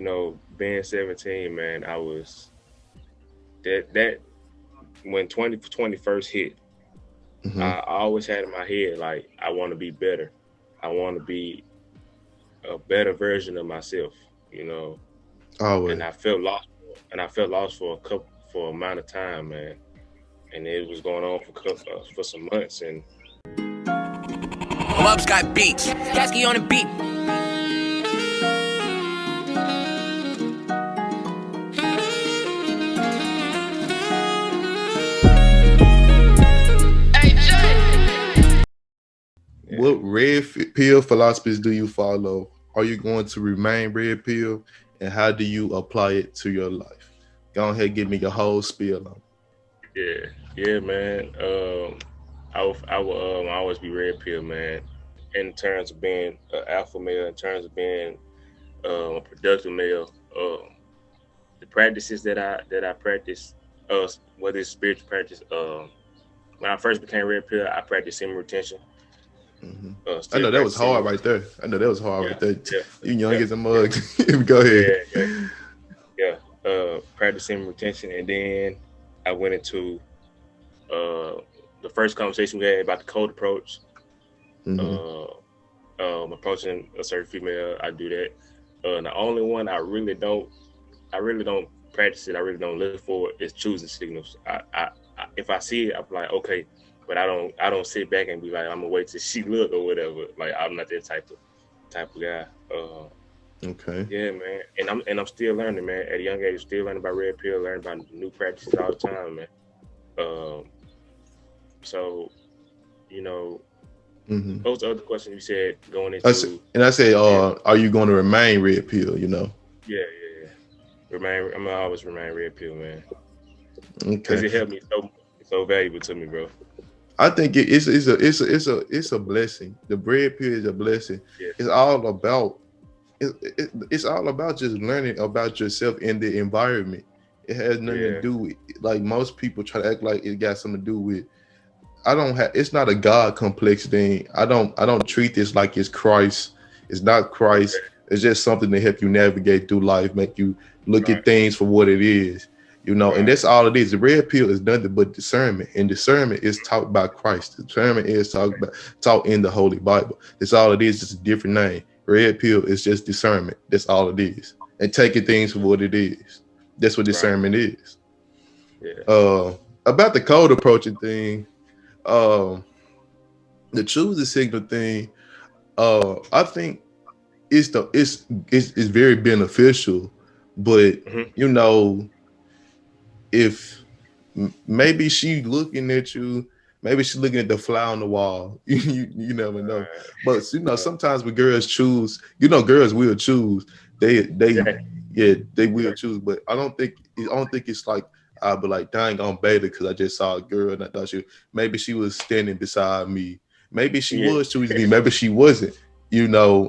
being 17, man, I was that when 2020 first hit, Mm-hmm. I always had in my head like I want to be better. I want to be a better version of myself, you know. And Always. I felt lost, and I felt lost for amount of time, man. And it was going on for some months, and Mubs got beats. Kasky on the beat. What yeah, pill philosophies do you follow? Are you going to remain red pill, and how do you apply it to your life? Go ahead, give me your whole spiel on yeah, yeah, man. I will always be red pill, man. In terms of being an alpha male, in terms of being a productive male, the practices that I practice, whether it's spiritual practice, when I first became red pill, I practiced semen retention. it. Hmm. I Still know that was practice semen hard right retention. there. I know that was hard Yeah, right there. yeah, You young yeah, as a yeah, mug. Go ahead. yeah, yeah, yeah. Practice semen retention, and then I went into uh, the first conversation we had about the cold approach. Hmm. Uh, Approaching a certain female, I do that. The only one I really don't practice it. I really don't look for it. Is choosing signals. If I see it, I'm like, okay, but I don't sit back and be like, I'm gonna wait till she look or whatever. Like I'm not that type of guy. Okay. Yeah, man, and I'm still learning, man. At a young age, still learning about red pill, learning about new practices all the time, man. Um, so you know, Hmm. those other questions you said going I said, into, and I said, yeah, are you going to remain red pill? You know. yeah, yeah, yeah. I'm gonna always remain red pill, man, because Okay. it helped me so it's so valuable to me, bro. I think it's a blessing. The bread pill is a blessing. Yeah, It's all about it's all about just learning about yourself in the environment. It has nothing to yeah, do with, like, most people try to act like it got something to do with. I don't have. It's not a God complex thing. I don't treat this like it's Christ. It's not Christ. okay, It's just something to help you navigate through life, make you look at right, things for what it is. And right, that's all it is. The red pill is nothing but discernment, and discernment is taught by Christ. Discernment is taught in the Holy Bible. That's all it is. Just a different name. Red pill is just discernment. That's all it is, and taking things for what it is. That's what right, discernment is. yeah, Uh, about the code approaching thing, um, the choosing signal thing, I think it's very beneficial, but hmm, you know, if maybe she looking at you, maybe she looking at the fly on the wall. You never know. But right, sometimes when girls choose, girls will choose. They exactly, Yeah, they will exactly, choose. But I don't think it's like I'll be like, dang, I'm beta because I just saw a girl and I thought maybe she was standing beside me. Maybe she yeah, was choosing me. Maybe she wasn't. yeah,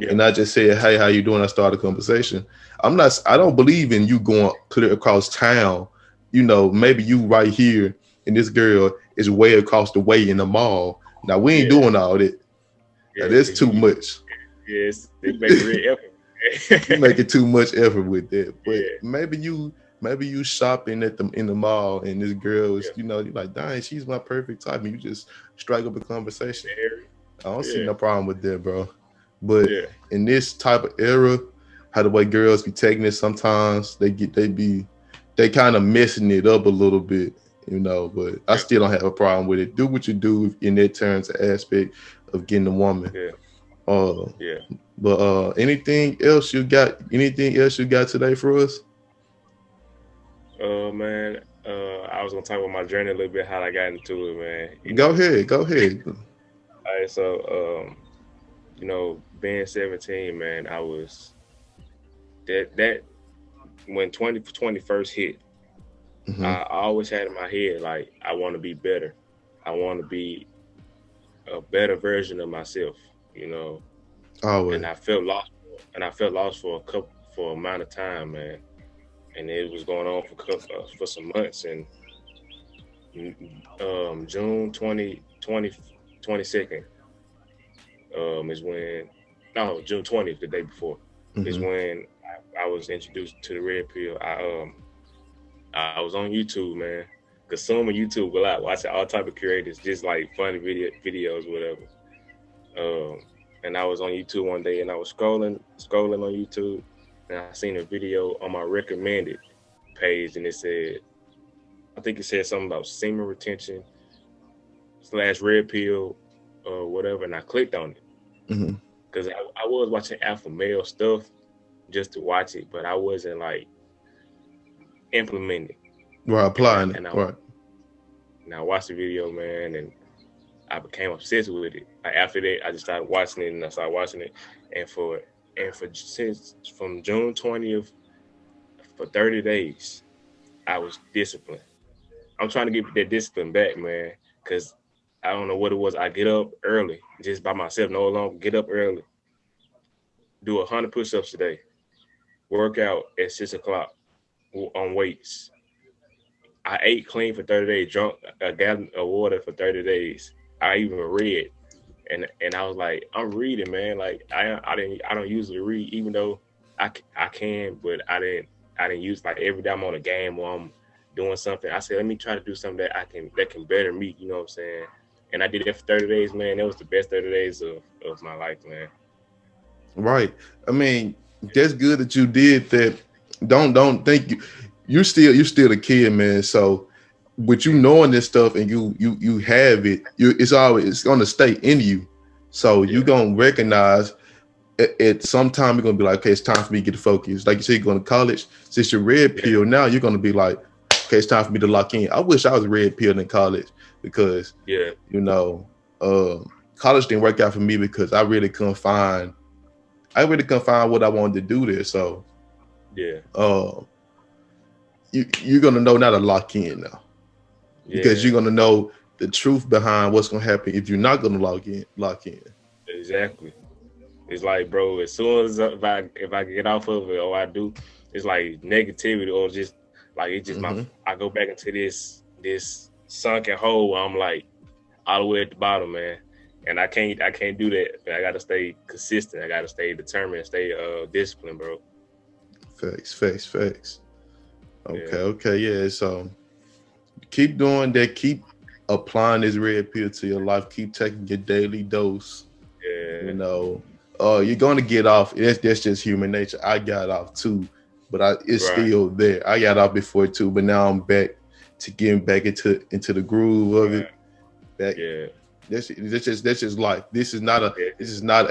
And I just said, hey, how you doing? I started a conversation. I don't believe in you going clear across town. Maybe you right here and this girl is way across the way in the mall. Now we ain't yeah, doing all that. Now yeah, that's because too you, much. yes, they make a real You effort. making too much effort with that. But Yeah, maybe you shopping in the mall and this girl is, yeah, you're like, dang, she's my perfect type. And you just strike up a conversation. Mary, I don't see yeah, no problem with that, bro. But yeah, in this type of era, how the way girls be taking it, sometimes they kind of messing it up a little bit. But I yeah, still don't have a problem with it. Do what you do in that terms of aspect of getting a woman. yeah, Uh, yeah. but anything else you got? Anything else you got today for us? Man, I was gonna talk about my journey a little bit, how I got into it, man. Go ahead. Go ahead. All right, so being 17, man, I was that when 2020 first hit, Mm-hmm. I always had in my head like I want to be better. I want to be a better version of myself, you know. And Always. I felt lost for amount of time, man. And it was going on for some months. And June 22nd, is when, no, June 20th, the day before, is Mm-hmm. when I was introduced to the red pill. I was on YouTube, man. Consuming YouTube a lot, watching all type of creators, just like funny videos, whatever. And I was on YouTube one day, and I was scrolling on YouTube, and I seen a video on my recommended page, and it said, I think it said something about semen retention / red pill or whatever, and I clicked on it because I was watching alpha male stuff just to watch it, but I wasn't like implementing. Right, applying it. And Right. And I watched the video, man, and I became obsessed with it. Like after that, I just started watching it, and I started watching it, and since from June 20th for 30 days, I was disciplined. I'm trying to get that discipline back, man, because I don't know what it was. I get up early, just by myself, no longer get up early, do 100 push-ups a day, work out at 6 o'clock on weights. I ate clean for 30 days, drunk a gallon of water for 30 days. I even read, and I was like, I'm reading, man. Like I don't usually read, even though I can, but I didn't use, like, every day I'm on a game or I'm doing something. I said, let me try to do something that can better me. You know what I'm saying? And I did that for 30 days, man. That was the best 30 days of my life, man. Right. I mean, that's good that you did that. Don't think you're still a kid, man. So with you knowing this stuff and you have it, it's gonna stay in you. So you're gonna recognize at some time you're gonna be like, okay, it's time for me to get the focus. Like you said, you're going to college. Since you're red pill now, you're gonna be like, okay, it's time for me to lock in. I wish I was red pill in college because college didn't work out for me because I really couldn't find what I wanted to do there. So you're gonna know now to lock in now. Because you're gonna know the truth behind what's gonna happen if you're not gonna lock in. Exactly. It's like, bro, as soon as if I get off of it or I do, it's like negativity or just like it's just I go back into this sunken hole where I'm like all the way at the bottom, man. And I can't do that. I gotta stay consistent. I gotta stay determined, stay disciplined, bro. Facts. Okay, yeah. So keep doing that. Keep applying this red pill to your life. Keep taking your daily dose. Yeah. You know, you're gonna get off. That's just human nature. I got off too, but it's still there. I got off before too, but now I'm back to getting back into the groove of it. That's just life. This is not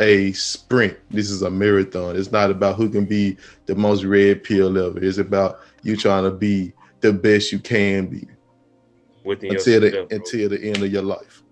a sprint. This is a marathon. It's not about who can be the most red pill ever. It's about you trying to be the best you can be until the end of your life.